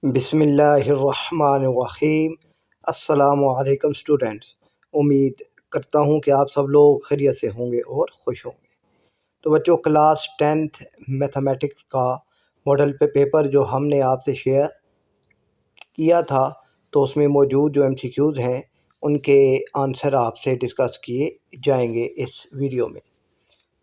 बिस्मिल्लाहिर्रहमानिर्रहीम। अस्सलामुअलैकुम स्टूडेंट्स। उम्मीद करता हूँ कि आप सब लोग खैरियत से होंगे और खुश होंगे। तो बच्चों, क्लास 10th मैथमेटिक्स का मॉडल पेपर जो हमने आपसे शेयर किया था, तो उसमें मौजूद जो MCQs हैं उनके आंसर आपसे डिस्कस किए जाएंगे इस वीडियो में।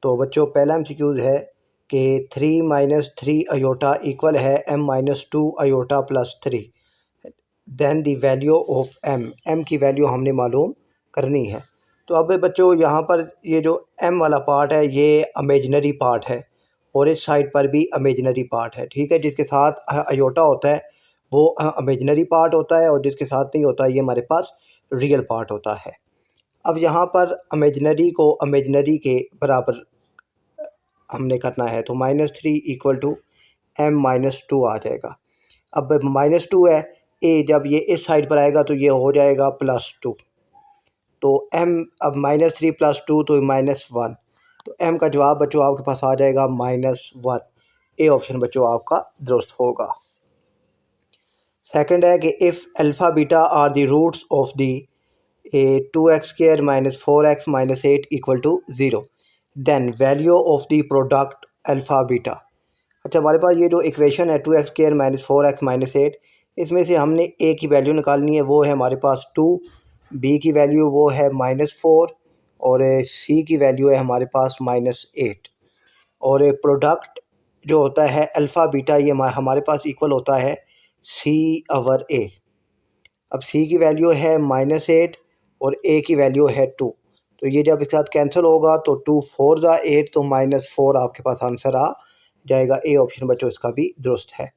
तो बच्चों, पहला MCQs है कि 3 माइनस 3 अयोटा इक्वल है m-2 iota plus 3। Then the value of m की वैल्यू हमने मालूम करनी है। तो अब बच्चों, यहाँ पर ये जो m वाला पार्ट है ये इमेजिनरी पार्ट है और इस साइड पर भी इमेजिनरी पार्ट है, ठीक है। जिसके साथ अयोटा होता है वो इमेजिनरी पार्ट होता है और जिसके साथ नहीं होता ये हमारे पास रियल पार्ट होता है। अब यहाँ पर इमेजिनरी को इमेजिनरी के बराबर हमने करना है, तो -3 इक्वल टू m-2 आ जाएगा। अब -2 है, ए जब ये इस साइड पर आएगा तो ये हो जाएगा +2। तो m अब -3 +2 तो -1। तो m का जवाब बच्चों आपके पास आ जाएगा -1। ए ऑप्शन बच्चों आपका दुरुस्त होगा। सेकंड है कि if alpha beta are the roots of the 2x² - 4x - 8 equal to 0, then value of the product alpha beta. अच्छा, हमारे पास ये जो इक्वेशन है 2x² - 4x - 8, इसमें से हमने a की वैल्यू निकालनी है, वो है हमारे पास 2, b की वैल्यू वो है -4 और c की वैल्यू है हमारे पास -8। और प्रोडक्ट जो होता है अल्फ़ा बीटा ये हमारे पास इक्वल होता है c/a। अब c की वैल्यू है -8 और a की वैल्यू है 2, तो ये जब इसके साथ कैंसिल होगा तो 2 4 ज़ा 8, तो -4 आपके पास आंसर आ जाएगा। ए ऑप्शन बच्चों इसका भी दुरुस्त है।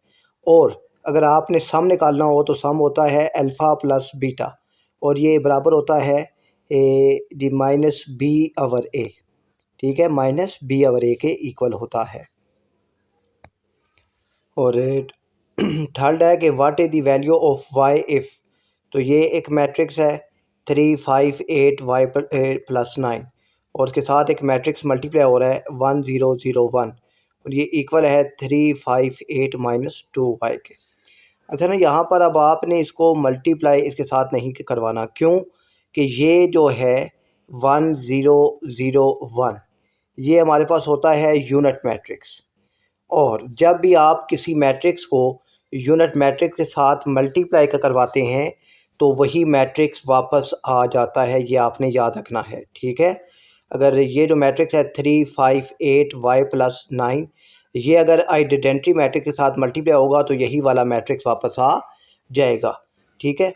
और अगर आपने सम निकालना हो तो सम होता है अल्फ़ा प्लस बीटा और ये बराबर होता है -b/a, ठीक है, -b/a के इक्वल होता है। और थर्ड है कि what is the value of y if. तो ये एक मैट्रिक्स है 3 5 8 y + 9 और उसके साथ एक मैट्रिक्स मल्टीप्लाई हो रहा है 1 0 0 1 और ये इक्वल है 3 5 8 - 2y के। अच्छा ना, यहाँ पर अब आपने इसको मल्टीप्लाई इसके साथ नहीं करवाना, क्यों कि ये जो है 1 0 0 1 ये हमारे पास होता है यूनिट मैट्रिक्स, और जब भी आप किसी मैट्रिक्स को यूनिट मैट्रिक्स के साथ मल्टीप्लाई करवाते हैं तो वही मैट्रिक्स वापस आ जाता है, ये आपने याद रखना है, ठीक है। अगर ये जो मैट्रिक्स है 3 5 8 y + 9 ये अगर आइडेंटिटी मैट्रिक्स के साथ मल्टीप्लाई होगा तो यही वाला मैट्रिक्स वापस आ जाएगा, ठीक है।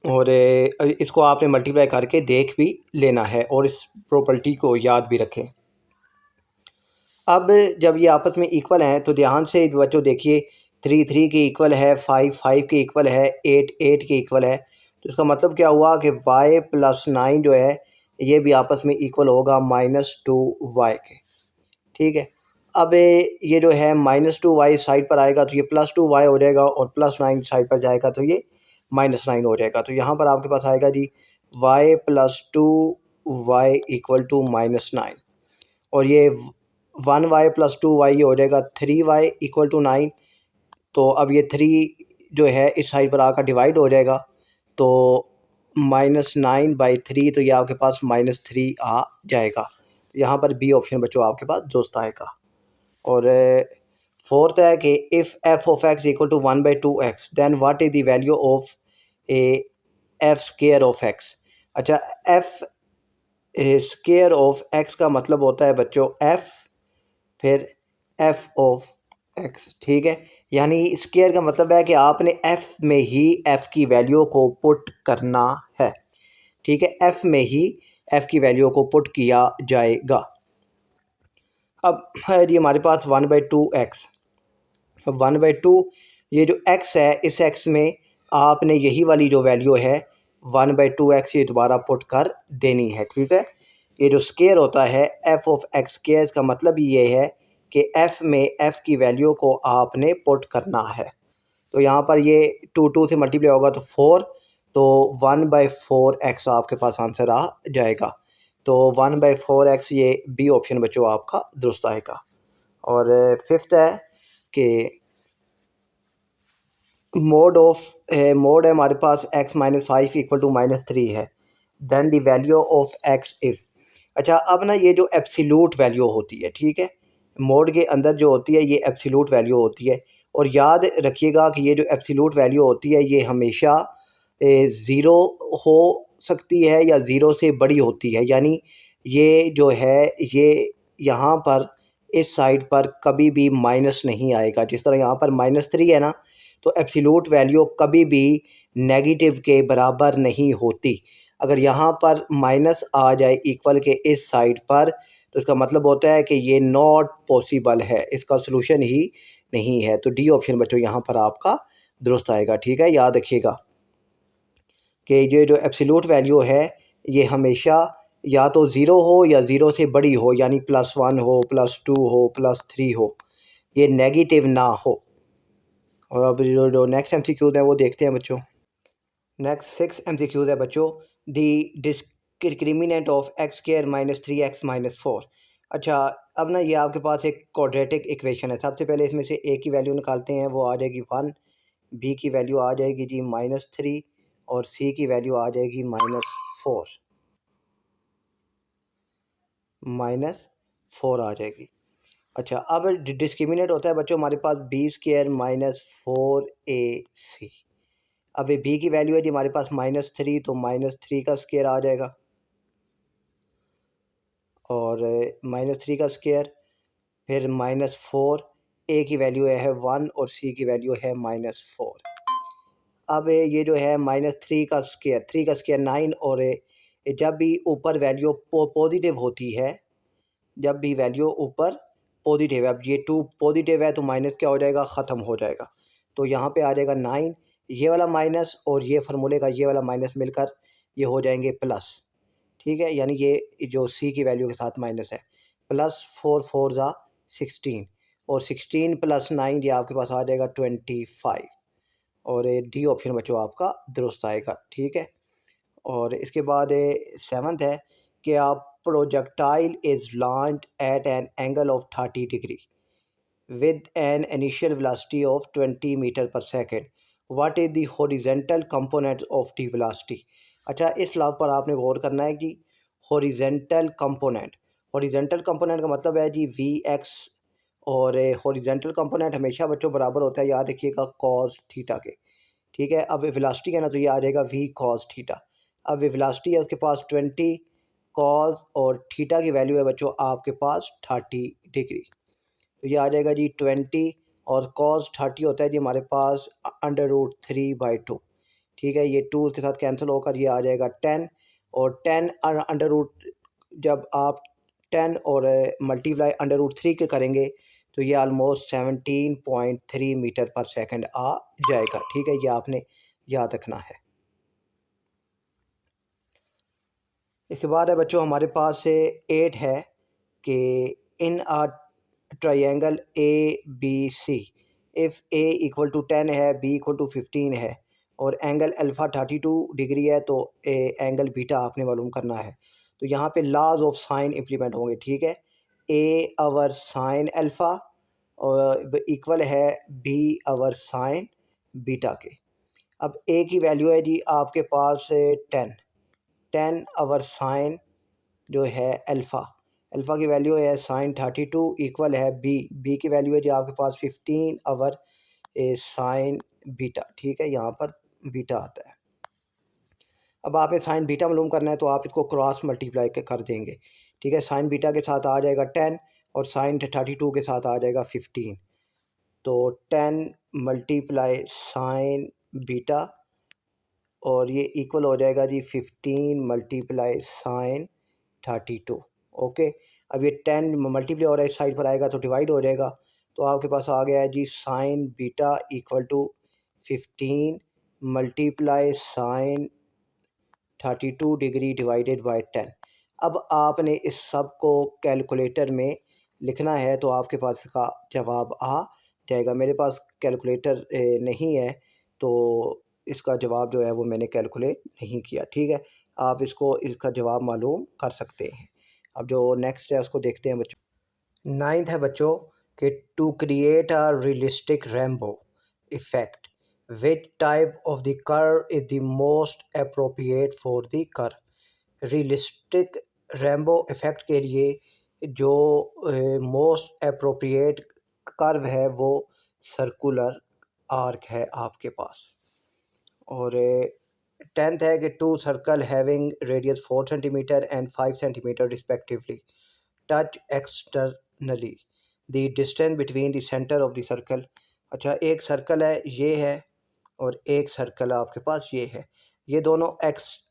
और इसको आपने मल्टीप्लाई करके देख भी लेना है और इस प्रॉपर्टी को याद भी रखें। अब जब ये आपस में इक्वल हैं तो ध्यान से बच्चों देखिए, 3 3 के इक्वल है, 5 5 के इक्वल है, 8 8 के इक्वल है। तो इसका मतलब क्या हुआ कि y + 9 जो है ये भी आपस में इक्वल होगा -2y के, ठीक है। अब ये जो है -2y साइड पर आएगा तो ये +2y हो जाएगा और +9 साइड पर जाएगा तो ये -9 हो जाएगा। तो यहाँ पर आपके पास आएगा जी y + 2y = -9 और ये 1y + 2y ये हो जाएगा 3y = 9। तो अब ये 3 जो है इस साइड पर आकर डिवाइड हो जाएगा तो -9/3, तो ये आपके पास -3 आ जाएगा। तो यहाँ पर बी ऑप्शन बच्चों आपके पास दुरुस्त आएगा। और फोर्थ है कि if f of x = 1/2x then what is the value of f² of x। अच्छा, f स्क्वायर ऑफ x का मतलब होता है बच्चों f फिर f ऑफ x, ठीक है। यानी स्क्वायर का मतलब है कि आपने f में ही f की वैल्यू को पुट करना है, ठीक है। f में ही f की वैल्यू को पुट किया जाएगा। अब है जी हमारे पास 1/2x। अब 1/2 ये जो x है इस x में आपने यही वाली जो वैल्यू है 1/2x ये दोबारा पुट कर देनी है, ठीक है। ये जो स्क्वायर होता है f ऑफ x² का मतलब ये है कि f में f की वैल्यू को आपने पुट करना है। तो यहाँ पर ये 2 से मल्टीप्लाई होगा तो 4, तो 1/4x आपके पास आंसर आ जाएगा। तो 1/4x ये बी ऑप्शन बच्चों आपका दुरुस्त आएगा। और फिफ्थ है कि मोड है हमारे पास x minus five equal to -3 है, then the value of x is. अच्छा, अब ना ये जो एब्सोल्यूट वैल्यू होती है, ठीक है, मोड के अंदर जो होती है ये एब्सोल्यूट वैल्यू होती है। और याद रखिएगा कि ये जो एब्सोल्यूट वैल्यू होती है ये हमेशा ज़ीरो हो सकती है या ज़ीरो से बड़ी होती है। यानी ये जो है ये यहाँ पर इस साइड पर कभी भी माइनस नहीं आएगा। जिस तरह यहाँ पर -3 है ना, तो एब्सोल्यूट वैल्यू कभी भी नेगेटिव के बराबर नहीं होती। अगर यहाँ पर माइनस आ जाए इक्वल के इस साइड पर, तो इसका मतलब होता है कि ये नॉट पॉसिबल है, इसका सलूशन ही नहीं है। तो डी ऑप्शन बच्चों यहाँ पर आपका दुरुस्त आएगा। ठीक है, याद रखिएगा कि ये जो एब्सोल्यूट वैल्यू है ये हमेशा या तो ज़ीरो हो या ज़ीरो से बड़ी हो, यानी +1 हो, +2 हो, +3 हो, ये नेगेटिव ना हो। और अब जो नेक्स्ट एमसीक्यूज़ है वो देखते हैं बच्चों। नेक्स्ट 6 एमसीक्यूज़ है बच्चों। दी डिस्क्रिमिनेंट ऑफ x² -3x-4। अच्छा, अब ना ये आपके पास एक क्वाड्रेटिक इक्वेशन है। सबसे पहले इसमें से a की वैल्यू निकालते हैं, वो आ जाएगी 1, b की वैल्यू आ जाएगी जी -3 और c की वैल्यू आ जाएगी -4 आ जाएगी। अच्छा, अब डिस्क्रिमिनेट होता है बच्चों हमारे पास b² -4ac। अब ये b की वैल्यू है जी हमारे पास -3, तो -3 का स्क्वायर आ जाएगा और -3 का स्क्वायर, फिर -4, a की वैल्यू है 1 और c की वैल्यू है -4। अब ये जो है -3 का स्क्वायर, 3 का स्क्वायर 9, और जब भी ऊपर वैल्यू पॉजिटिव होती है, जब भी वैल्यू ऊपर पॉजिटिव है, अब ये 2 पॉजिटिव है तो माइनस क्या हो जाएगा, ख़त्म हो जाएगा। तो यहाँ पे आ जाएगा 9, ये वाला माइनस और ये फार्मूले का ये वाला माइनस मिलकर ये हो जाएंगे प्लस। ठीक है, यानी ये जो सी की वैल्यू के साथ माइनस है, +4 4 ज़ा 16 और 16 + 9 ये आपके पास आ जाएगा 25 और डी ऑप्शन बच्चों आपका दुरुस्त आएगा। ठीक है, और इसके बाद सेवन्थ है कि आप projectile is launched at an angle of 30 degree with an initial velocity of 20 metre पर second, what is the horizontal component of the velocity। अच्छा, इस लफ्ज़ पर आपने गौर करना है कि हॉरिजेंटल कंपोनेंट, हॉरिजेंटल कंपोनेंट का मतलब है जी Vx, और हॉरिजेंटल कंपोनेंट हमेशा बच्चों बराबर होता है, याद रखिएगा, cos थीटा के। ठीक है, अब वेलोसिटी है ना, तो ये आ जाएगा v cos थीटा। अब वेलोसिटी है उसके पास 20, cos और थीटा की वैल्यू है बच्चों आपके पास 30 डिग्री, तो ये आ जाएगा जी 20 और cos 30 होता है जी हमारे पास √3/2। ठीक है, ये 2 उसके साथ कैंसिल होकर ये आ जाएगा 10, और 10 अंडर रूट, जब आप 10 और मल्टीप्लाई √3 के करेंगे तो ये आलमोस्ट 17.3 मीटर पर सेकंड आ जाएगा। ठीक है, ये आपने याद रखना है। इसके बाद है बच्चों हमारे पास से 8 है कि in a triangle ABC, if a equal to 10 है, b इक्वल टू 15 है और एंगल अल्फ़ा 32 डिग्री है, तो एंगल बीटा आपने मालूम करना है। तो यहाँ पे लॉज ऑफ साइन इम्प्लीमेंट होंगे। ठीक है, a आवर साइन अल्फ़ा और इक्वल है b आवर साइन बीटा के। अब a की वैल्यू है जी आपके पास 10 आवर साइन जो है अल्फ़ा, अल्फ़ा की वैल्यू है साइन 32 इक्वल है बी की वैल्यू है जो आपके पास 15 आवर साइन बीटा। ठीक है, यहाँ पर बीटा आता है। अब आपने साइन बीटा मालूम करना है तो आप इसको क्रॉस मल्टीप्लाई कर देंगे। ठीक है, साइन बीटा के साथ आ जाएगा 10 और साइन 32 के साथ आ जाएगा 15, तो 10 मल्टीप्लाई साइन बीटा और ये इक्वल हो जाएगा जी 15 मल्टीप्लाई साइन 32। ओके, अब ये 10 मल्टीप्लाई हो रहा है, इस साइड पर आएगा तो डिवाइड हो जाएगा, तो आपके पास आ गया है जी sine beta equal to 15 multiply sine 32 degree divided by 10। अब आपने इस सब को कैलकुलेटर में लिखना है तो आपके पास इसका जवाब आ जाएगा। मेरे पास कैलकुलेटर नहीं है तो इसका जवाब जो है वो मैंने कैलकुलेट नहीं किया। ठीक है, आप इसका जवाब मालूम कर सकते हैं। अब जो नेक्स्ट है उसको देखते हैं बच्चों। नाइन्थ है बच्चों कि to create a realistic rainbow effect which type of the curve is the most appropriate for the curve. Realistic rainbow effect के लिए जो मोस्ट अप्रोप्रिएट कर्व है वो सर्कुलर आर्क है आपके पास। और 10th है कि two circle having radius 4 centimetre and 5 centimetre respectively touch externally the distance between the centre of the circle. अच्छा, एक सर्कल है ये है और एक सर्कल आपके पास ये है, ये दोनों एक्सटर्नली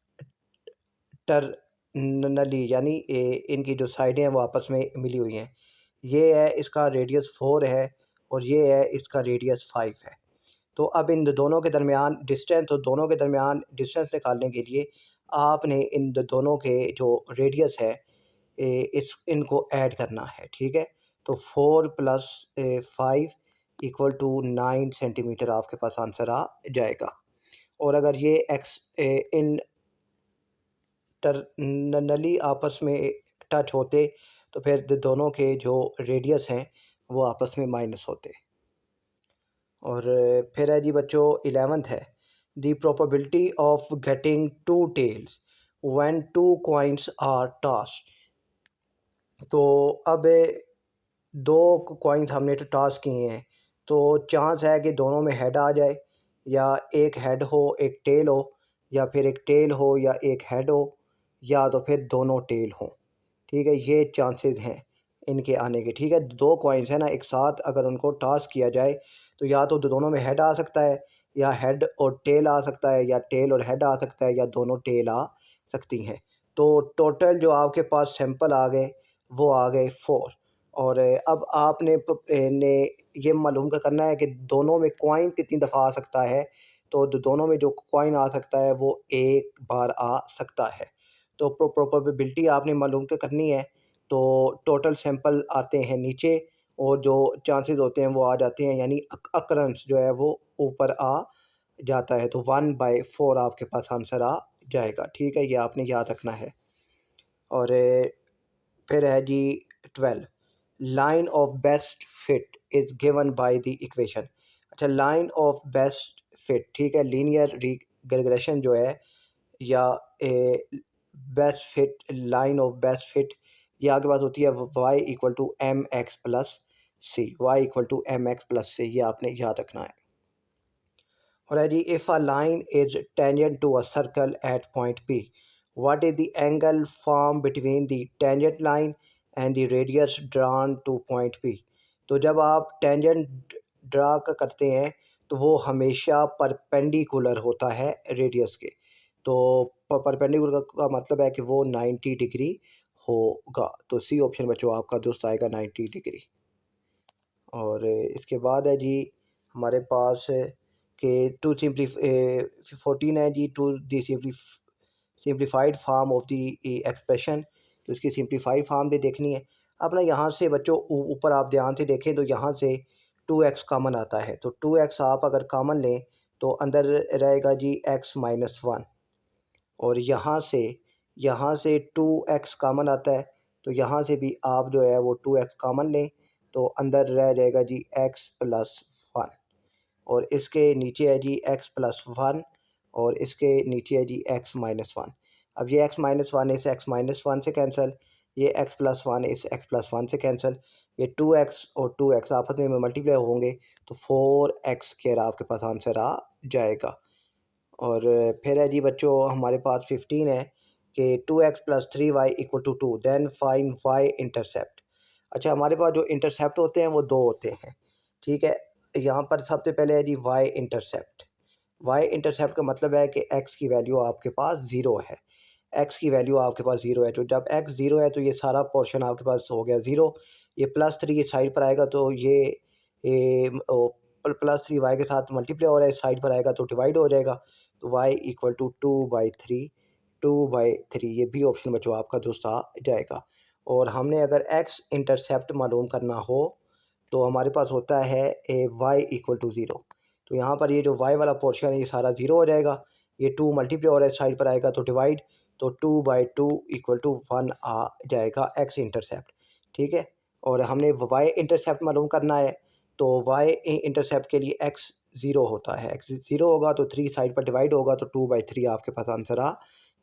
यानी इनकी जो साइडें हैं वो आपस में मिली हुई हैं। ये है इसका रेडियस 4 है और ये है इसका रेडियस 5 है। तो अब इन दोनों के दरमियान डिस्टेंस, तो दोनों के दरमियान डिस्टेंस निकालने के लिए आपने इन दोनों के जो रेडियस है इस इनको ऐड करना है। ठीक है, तो 4 प्लस 5 इक्वल टू 9 सेंटीमीटर आपके पास आंसर आ जाएगा। और अगर ये इंटरनली आपस में टच होते तो फिर दोनों के जो रेडियस हैं वो आपस में माइनस होते। और फिर है जी बच्चों 11th है the probability of getting two tails when two coins are tossed. तो अब दो कॉइन्स हमने तो टॉस किए हैं, तो चांस है कि दोनों में हेड आ जाए, या एक हेड हो एक टेल हो, या फिर एक टेल हो या एक हेड हो, या तो फिर दोनों टेल हों। ठीक है, ये चांसेस हैं इनके आने के। ठीक है, दो कॉइन्स हैं ना, एक साथ अगर उनको टॉस किया जाए तो या तो दोनों में हेड आ सकता है, या हेड और टेल आ सकता है, या टेल और हेड आ सकता है, या दोनों टेल आ सकती हैं। तो टोटल जो आपके पास सैंपल आ गए वो आ गए 4। और अब आपने ने ये मालूम करना है कि दोनों में कॉइन कितनी दफ़ा आ सकता है। तो दोनों में जो कॉइन आ सकता है वो एक बार आ सकता है। तो प्रोबेबिलिटी आपने मालूम करनी है। तो टोटल सैंपल आते हैं नीचे और जो चांसेस होते हैं वो आ जाते हैं, यानी अकरेंस जो है वो ऊपर आ जाता है। तो 1/4 आपके पास आंसर आ जाएगा। ठीक है, ये आपने याद रखना है। और फिर है जी 12 line of best fit is given by the equation. अच्छा, लाइन ऑफ बेस्ट फिट, ठीक है, लीनियर रिग्रेशन जो है या best fit, line of best fit, ये आपके पास होती है y equal to m x plus c, y equal to m x plus c, ये आपने याद रखना है। और है जी if a line is tangent to a circle at point P, what is the angle form between the tangent line and the radius drawn two point P. तो जब आप टेंजेंट ड्रा करते हैं तो वो हमेशा परपेंडिकुलर होता है रेडियस के। तो परपेंडिकुलर का मतलब है कि वो 90 डिग्री होगा। तो सी ऑप्शन बच्चों आपका दोस्त आएगा 90 डिग्री। और इसके बाद है जी हमारे पास कि टू सिंपली 14 है जी to the simplified form of the expression. तो इसकी सिंप्लीफाइड फार्म भी देखनी है। अब ना यहाँ से बच्चों ऊपर आप ध्यान से देखें तो यहाँ से 2x कॉमन आता है। तो 2x आप अगर कॉमन लें तो अंदर रहेगा जी x-1। और यहाँ से 2x कॉमन आता है, तो यहाँ से भी आप जो है वो 2x कॉमन लें तो अंदर रह जाएगा जी x+1। और इसके नीचे है जी x+1 और इसके नीचे है जी x-1। अब ये x-1 इस x-1 से कैंसिल, ये x+1 इस x+1 से कैंसिल, ये 2x और 2x आपस में मल्टीप्लाई होंगे तो 4x² आपके पास आंसर आ जाएगा। और फिर है जी बच्चों हमारे पास 15 है कि 2x + 3y = 2, then find y intercept. अच्छा, हमारे पास जो इंटरसेप्ट होते हैं वो दो होते हैं। ठीक है, यहाँ पर सबसे पहले है जी y इंटरसेप्ट। y इंटरसेप्ट का मतलब है कि x की वैल्यू आपके पास ज़ीरो है। x की वैल्यू आपके पास ज़ीरो है, तो जब x ज़ीरो है तो ये सारा पोर्शन आपके पास हो गया ज़ीरो। ये +3 इस साइड पर आएगा तो ये +3 y के साथ मल्टीप्लाई हो रहा है, इस साइड पर आएगा तो डिवाइड हो जाएगा। तो y = 2/3, 2/3 ये बी ऑप्शन बच्चों आपका दोस्त आ जाएगा। और हमने अगर x इंटरसेप्ट मालूम करना हो तो हमारे पास होता है y = 0। तो यहाँ पर ये जो y वाला पोर्शन है ये सारा ज़ीरो हो जाएगा, ये 2 मल्टीप्लाई हो रहा है इस साइड पर आएगा तो डिवाइड, तो 2/2 = 1 आ जाएगा x इंटरसेप्ट। ठीक है, और हमने y इंटरसेप्ट मालूम करना है तो वाई इंटरसेप्ट के लिए एक्स ज़ीरो होता है, एक्स ज़ीरो होगा तो 3 साइड पर डिवाइड होगा तो 2/3 आपके पास आंसर आ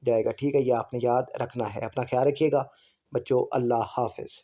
जाएगा। ठीक है, ये आपने याद रखना है। अपना ख्याल रखिएगा बच्चों, अल्लाह हाफिज़।